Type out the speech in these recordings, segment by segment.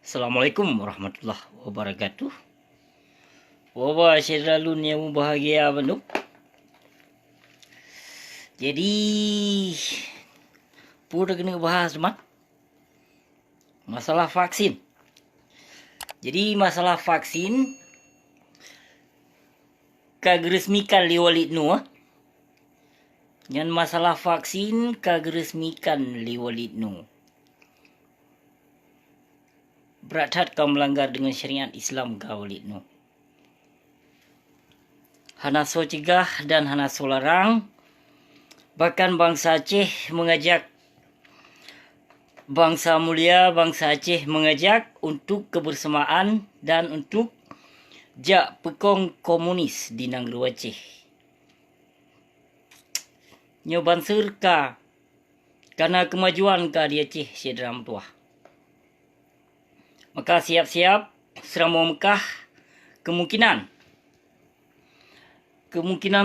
Assalamualaikum warahmatullahi wabarakatuh. Wabah syedalun yang bahagia penuh. Jadi pura kena bahas teman masalah vaksin. Jadi masalah vaksin kageresmikan liwalit nu. Yang masalah vaksin kageresmikan liwalit nu. Berat kau melanggar dengan syariat Islam kau walit nu. Hana so cegah dan hana so larang. Bahkan bangsa Aceh mengajak, bangsa mulia, bangsa Aceh mengajak untuk kebersamaan dan untuk jak pekong komunis di negeri Aceh. Nyoban serka karena kemajuan ka di Aceh sedram tuah. Maka siap-siap seramo Mekah kemungkinan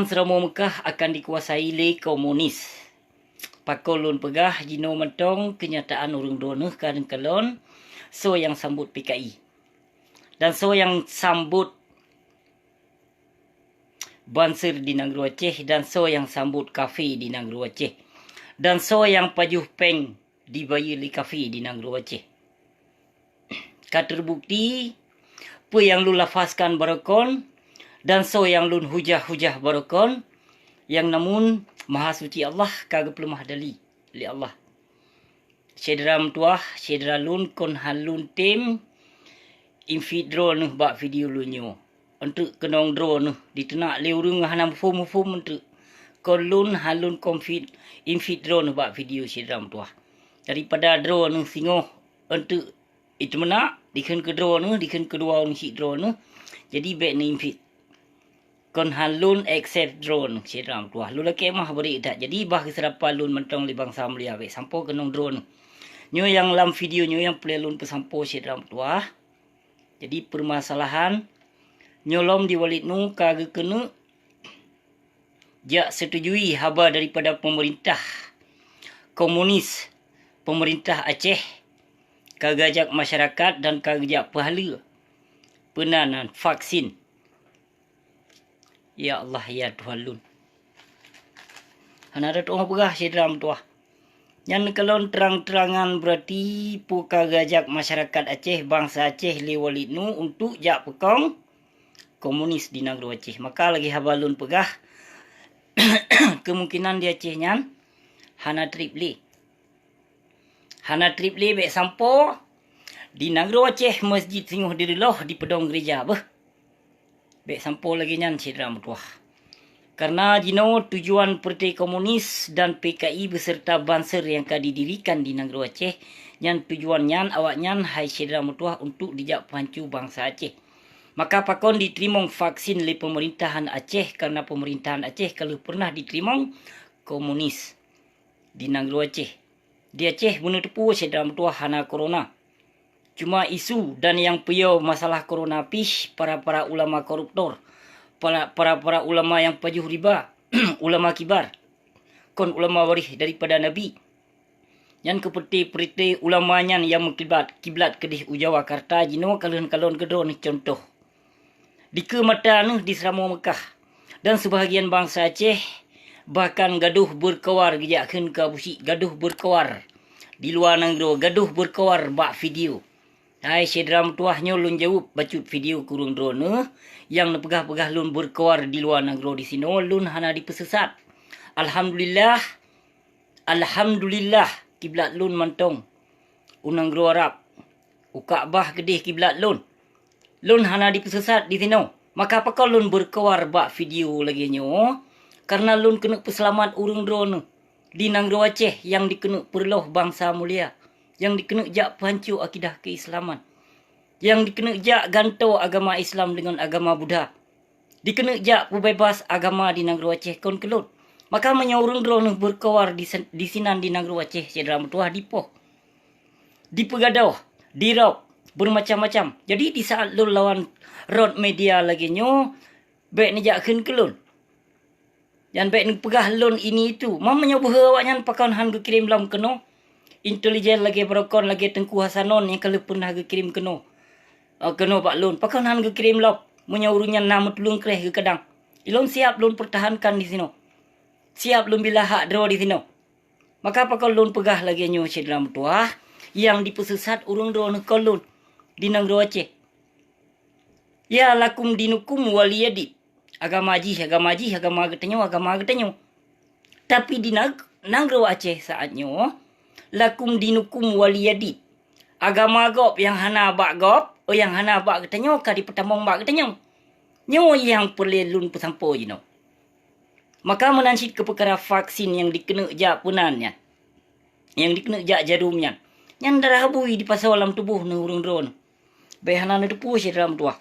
seramo Mekah akan dikuasai oleh komunis. Pakolun pegah jino mentong kenyataan urung doneh kadang kalon so yang sambut PKI. Dan so yang sambut Banser di negeri Aceh dan so yang sambut kafe di negeri Aceh. Dan so yang pajuh peng dibayar li kafe di negeri Aceh. Terbukti apa yang lu lafazkan barakon dan so yang lun hujah-hujah barakon yang namun maha suci Allah kagak pelemah dali li Allah. Syedram tuah syedra lun kon halun tim infidro nuh bak video lu nyo untuk kenong dro nuh ditenak le urung hanam fum untuk kon lun halun konfid infidro nuh bak video syedram tuah daripada dro nuh singoh untuk itu mana diken kedua nu diken kedua nu si drone jadi baik ni infit kon halun accept drone sedram tuah lu laki mah beri tak jadi bah keserapa lun mentong li bangsa mulia baik sampo kenong drone nyo yang lam video nyo yang pelelun pesampo sedram tuah jadi permasalahan nyolom di walit nu kagak kena jak setujui haba daripada pemerintah komunis pemerintah Aceh kagajak masyarakat dan kagajak pahala penanan vaksin. Ya Allah ya Tuhan lun. Hanarat orang pegah sedram tuah. Yang kalon terang-terangan berarti pu kagajak masyarakat Aceh bangsa Aceh liwalit nu untuk jak pekong komunis di negeri Aceh. Maka lagi habalun pegah kemungkinan di Aceh nyan hana tripli. Hana trip lebek sampo di negeri Aceh masjid singoh diri loh di pedong gereja beh. Bek sampo lagi nyan sidram tuah. Karena jino tujuan Partai Komunis dan PKI beserta Banser yang didirikan di negeri Aceh nyan tujuan nyan awak nyan hai sidram tuah untuk dijak pancu bangsa Aceh. Maka pakon diterima vaksin oleh pemerintahan Aceh karena pemerintahan Aceh kalau pernah diterima komunis di negeri Aceh. Di Aceh bunuh tepu sedram tuah hana corona. Cuma isu dan yang peyau masalah corona pih para ulama koruptor. Para ulama yang pajuh riba. Ulama kibar. Kon ulama warih daripada Nabi. Yang keperti ulamanya yang kiblat kedih ujawa karta jino kalon kedon contoh. Di kemata di Seramo Mekah. Dan sebahagian bangsa Aceh bahkan gaduh berkawar gejakkan ke busi gaduh berkawar di luar negeri gaduh berkawar bak video hai sedram tuahnya lun jawab bacut video kurung drone yang nepegah-pegah lun berkawar di luar negeri di sini lun hana dipesesat alhamdulillah kiblat lun mantong unang gro Arab ukabah gedih kiblat lun hana dipesesat di sini maka apakah lun berkawar bak video lagi nyo karena lun kena peselamat urung drone di negeri Aceh yang dikena perloh bangsa mulia. Yang dikena jak pancu akidah keislaman. Yang dikena jak gantau agama Islam dengan agama Buddha. Dikena jak bebas agama di negeri Aceh kon kelun. Maka menyaurung drone berkawar di sinan di negeri Aceh sedram tuah dipoh. Dipegadau, diraup, bermacam-macam. Jadi di saat lun lawan road media lagi nyo Baik ni jak keun kelun. Jan baik ni pegah lon ini itu. Mamanya buha awak nyan pakon han kirim lam keno. Intelijen lagi berokon lagi Tengku Hasanon yang kalau pernah kirim keno. Keno pak lon. Pakon han kirim lop. Munya urunnya nama tulung kreh ke kadang. Ilon siap lon pertahankan di sini. Siap lon bila hak draw di sini. Maka pakon lon pegah lagi nyo dalam tuah. Yang dipesusat urung draw ne kolon. Di nang draw Aceh. Ya lakum dinukum waliyadi. Agama getenyo. Tapi di Nanggro Aceh saatnya, lakum dinukum waliyadi. Agama gop yang hana bak gop, yang hana bak getenyo, kadi pertamong bak getenyo. Nyo yang perlelun pesampo you know. Maka menansit ke perkara vaksin yang dikena jak punannya. Yang dikena jak jarumnya. Yang darah bui di pasal dalam tubuh ni urung drone. Behana ni tubuh si dalam tuah.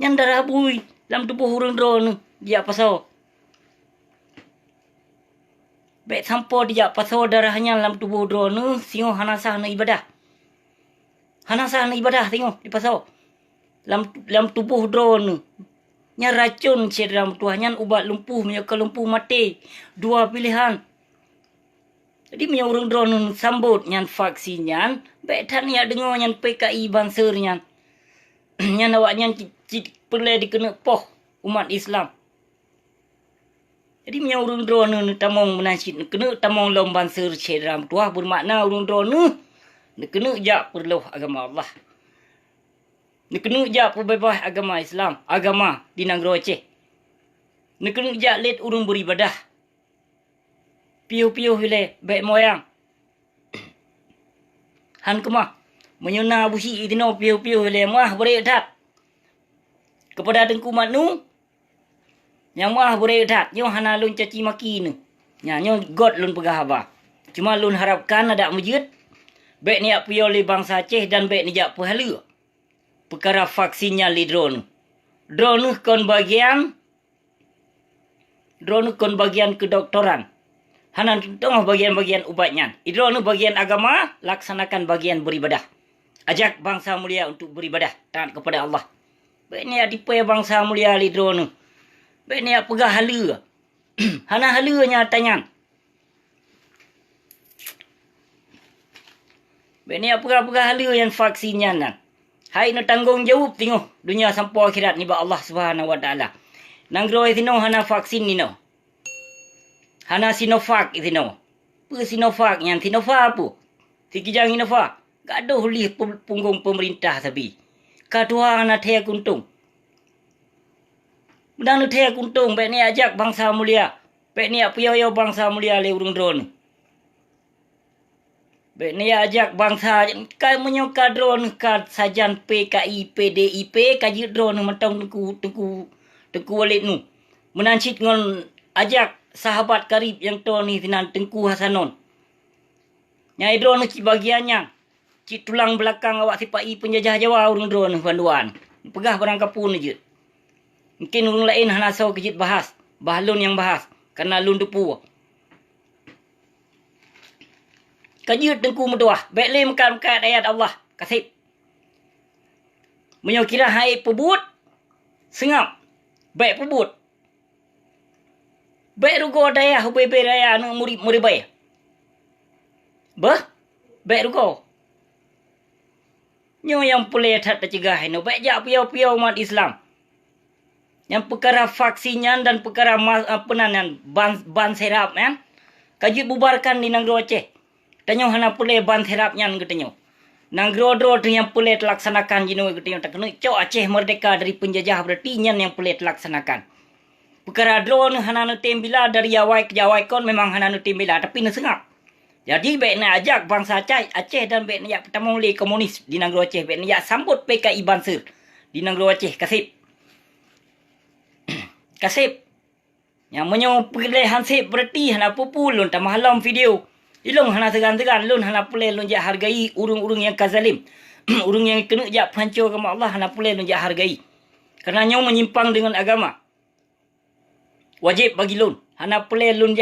Yang darah bui dalam tubuh urung drone dia pasal. Baik sampo dia pasal darahnya dalam tubuh drone singo hanasah na ibadah. Hanasah na ibadah tengok di pasal. Dalam tubuh drone. Nya racun si dalam tuahnya ubat lumpuh menyaka lumpuh mati. Dua pilihan. Jadi punya urung drone sambut nyan vaksinnya. Baik tan ya dengar nyan PKI bansernya. Nyan awak nyan perlu dikena poh umat Islam. Jadi punya urung drone ni tamong menasib. Kena tamong lom banser dalam tuah bermakna urung drone ni. Kena jak perlu agama Allah. Ni kena jak perbebas agama Islam. Agama di Nanggro Aceh. Ni kena jak let urung beribadah. Piuh-piuh ile baik moyang. Han kemah. Menyuna busi itino piuh-piuh ile mah boleh dat. Kepada Tengku Manu. Yang mah boleh dat. Nyo hana lun caci maki ni. Nyo God lun pegah abah. Cuma lun harapkan ada mujud. Baik ni api oleh bangsa Aceh dan baik ni jak pahala. Perkara vaksinnya li drone. Drone kon bagian. Drone kon bagian kedoktoran. Hanan tengah bagian-bagian ubatnya. Drone bagian agama, laksanakan bagian beribadah. Ajak bangsa mulia untuk beribadah taat kepada Allah. Baik ni tipe bangsa mulia li drone. Baik ni pegah hala. Hana halanya tanya. Baik ni pegah-pegah hala yang vaksinnya nan. Hai no tanggungjawab tengok dunia sampai akhirat ni ba Allah Subhanahu wa taala. Nanggro itino hana vaksin ni no. Hana Sinovac itino. Apa Sinovac yang Sinovac apa? Si kijang Sinovac. Gaduh lih punggung pemerintah tapi. Kadua hana thea kuntung. Mudang thea kuntung baik ni ajak bangsa mulia. Baik ni apiyo bangsa mulia le urung drone. Baik ni ajak bangsa kai menyoka drone kad sajan PKI PDIP kaji drone mentong tengku walid nu. Menancit ngon ajak sahabat karib yang to ni tinan Tengku Hasanon. Nyai drone ci bagiannya. Ci tulang belakang awak sipai penjajah Jawa urung drone banduan. Pegah barang kapun je. Mungkin urung lain hana so kejit bahas. Bahlun yang bahas. Karena lun depu. Kajut Tengku Meduah. Baik le mekat ayat Allah. Kasih. Menyokira hai pebut. Sengap. Baik pebut. Baik rugo daya hubebe daya anu murid baik. Baik rugo. Nyo yang boleh tak tercegah no. Baik jak piau-piau umat Islam. Yang perkara vaksinnya dan perkara penanan ban serap kan. Kajut bubarkan di Nanggro Aceh. Tanyo hana boleh ban serapnya katanya. Nanggro dro yang boleh terlaksanakan jino katanya tak kena cok Aceh merdeka dari penjajah berarti yang boleh terlaksanakan. Perkara drone hana nu tembila dari Yawai ke Yawai kon memang hana nu tembila tapi nu sengap. Jadi baik nak ajak bangsa Aceh dan baik nak pertama oleh komunis di Nanggro Aceh. Baik nak sambut PKI Banser di Nanggro Aceh. Kasip. Kasip. Yang menyo perleh hansip berarti hana pupu lun tamah halam video. Ilung hana segan-segan lun hana pulih lun jak hargai urung-urung yang kazalim. Urung yang kena jak pancur agama Allah hana pulih lun jak hargai. Kerana nyo menyimpang dengan agama. Wajib bagi lun. Hana boleh lun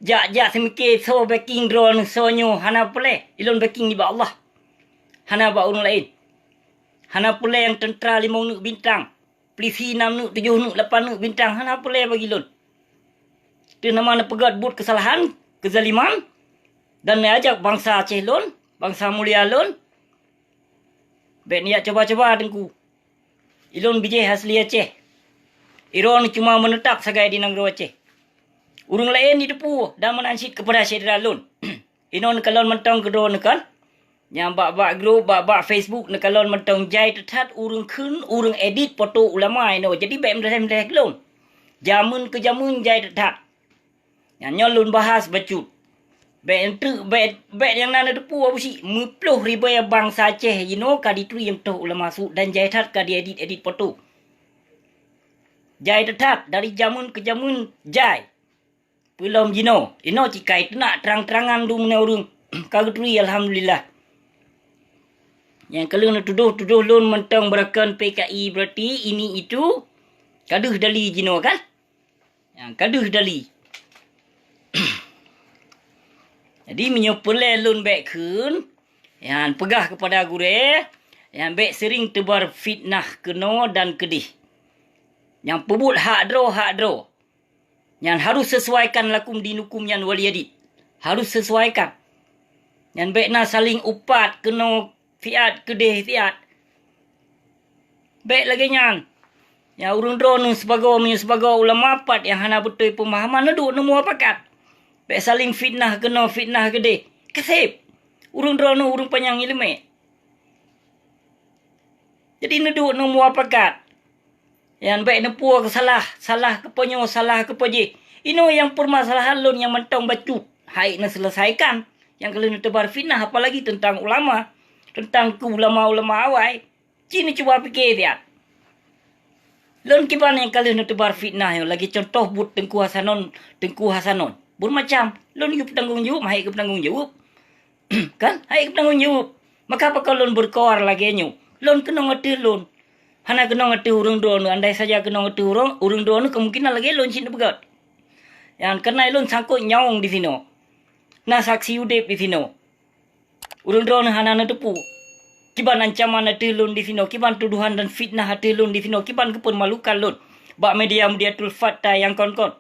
jak semikir so backing drone so nyo. Hana boleh. Ilun backing ni ba Allah. Hana ba urung lain. Hana pula yang tentera 5 nuk bintang. Polisi 6 nuk, 7 nuk, 8 nuk bintang. Hana pula bagi lun. Itu nama nak pegat but kesalahan, kezaliman. Dan nak ajak bangsa Aceh lun, bangsa mulia lun. Baik niat coba-coba dengku. Ilun bijih asli Aceh. Iron cuma menetap sagai di negara Aceh. Urung lain di depu dan menansit kepada syedera lun. Inon kalon mentong kedua nekan. Yang bak-bak grup, bak-bak Facebook nekalon mentong jai tetat urung kun, urung edit foto ulama ino. Jadi baik mereka lun. Jamun ke jamun jai tetat. Yang nyolun bahas bacut. Baik yang nana depu apa sih? 10,000 bangsa Aceh ino kadi tu yang toh ulama su dan jai tetat kadi edit foto. Jai tetat dari jamun ke jamun jai. Belum jino. Ino cikai nak terang-terangan du mana urung. Kagutui alhamdulillah. Yang kalau nak tuduh lun mentang berakan PKI berarti ini itu kaduh dali jino kan? Yang kaduh dali. Jadi menyopelai lun baik kun. Yang pegah kepada gure. Yang baik sering tebar fitnah keno dan kedih. Yang pebut hak draw. Yang harus sesuaikan lakum dinukum yang waliyadid. Harus sesuaikan. Yang baik nak saling upat kena fiat kedih fiat. Baik lagi nyan. Yang urung drone sebagai ulama pat yang hana betul pemahaman neduk nemu apakat. Baik saling fitnah kena fitnah kedih. Kasip. Urung drone urung panjang ilmu. Jadi neduk nemu apakat. Yang baik nepua ke salah ke penyo, salah ke peje. Ino yang permasalahan lun yang mentong bacut. Hai nak selesaikan. Yang kalau nak tebar fitnah apalagi tentang ulama. Tentang ke ulama-ulama awal. Cini cuba fikir dia. Lun kiban yang kalau nak tebar fitnah. Lagi contoh but Tengku Hasanon. Bermacam. Lun ke penanggung jawab, hai ke penanggung jawab. Kan? Hai ke penanggung jawab. Maka apa kalau lun berkoar lagi nyu? Lun kena ngerti lun. Hana kena ngerti urung drone, andai saja kena ngerti urung drone kemungkinan lagi lun sini begat. Yang kena lun sangkut nyawang di sini. Nah saksi udip di sini. Urung drone hana na tepu. Kiban ancaman hati lun di sini, kiban tuduhan dan fitnah hati lun di sini, kiban kepermalukan lun. Bak media Tul Fatah yang kon-kon.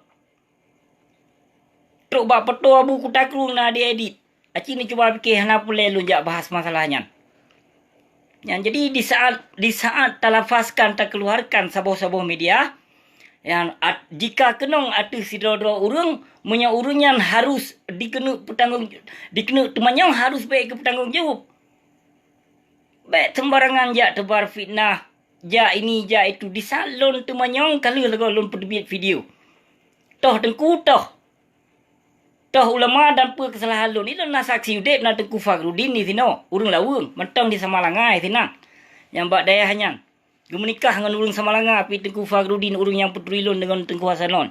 Truk bak petua buku takrung na diedit. Aci ni cuba fikir hana pula lun jak bahas masalahnya. Yang jadi di saat talafaskan tak keluarkan sabuh-sabuh media yang jika kenong atu sidro-dro urung munya urunyan harus dikena temanyang harus baik ke petanggung jawab. Baik sembarangan jak tebar fitnah, jak ini jak itu di salon temanyang kalau lun penerbit video. Toh Tengku Toh ulama dan pe kesalahan lun. Ini nak saksi udip nak Tengku Fagrudin di sini. Urung lawung. Mentang di Samalangai sini. Yang bak daya hanya. Dia menikah dengan urung Samalangai. Tapi Tengku Fagrudin urung yang puteri lun dengan Tengku Hasanon.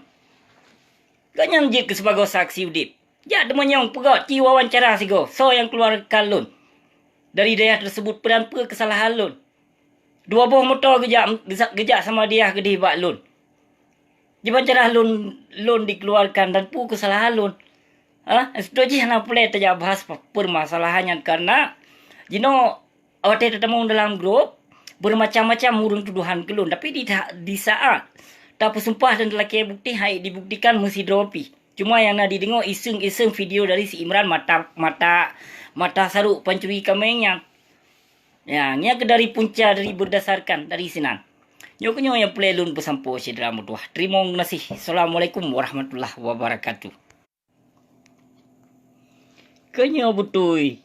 Ganyan je ke sebagai saksi udip. Ya teman yang pegat. Ci wawancara sigo. So yang keluarkan lun. Dari daya tersebut peran pe kesalahan lun. Dua buah motor gejak sama dia kedih bak lun. Jiban cara lun dikeluarkan dan pu kesalahan lun. Itu je nak boleh terjawab bahas permasalahannya karena jino awak tertemu dalam grup bermacam-macam urung tuduhan kelun tapi di saat tak pesumpah dan lelaki bukti hai dibuktikan mesti dropi. Cuma yang nak didengar iseng video dari si Imran mata saruk pencuri kamengnya. Ya, ni ke dari punca dari berdasarkan dari sinan. Nyo yang pelelun pesampo syedera mutuah. Terima kasih. Assalamualaikum warahmatullahi wabarakatuh. Kanya betul.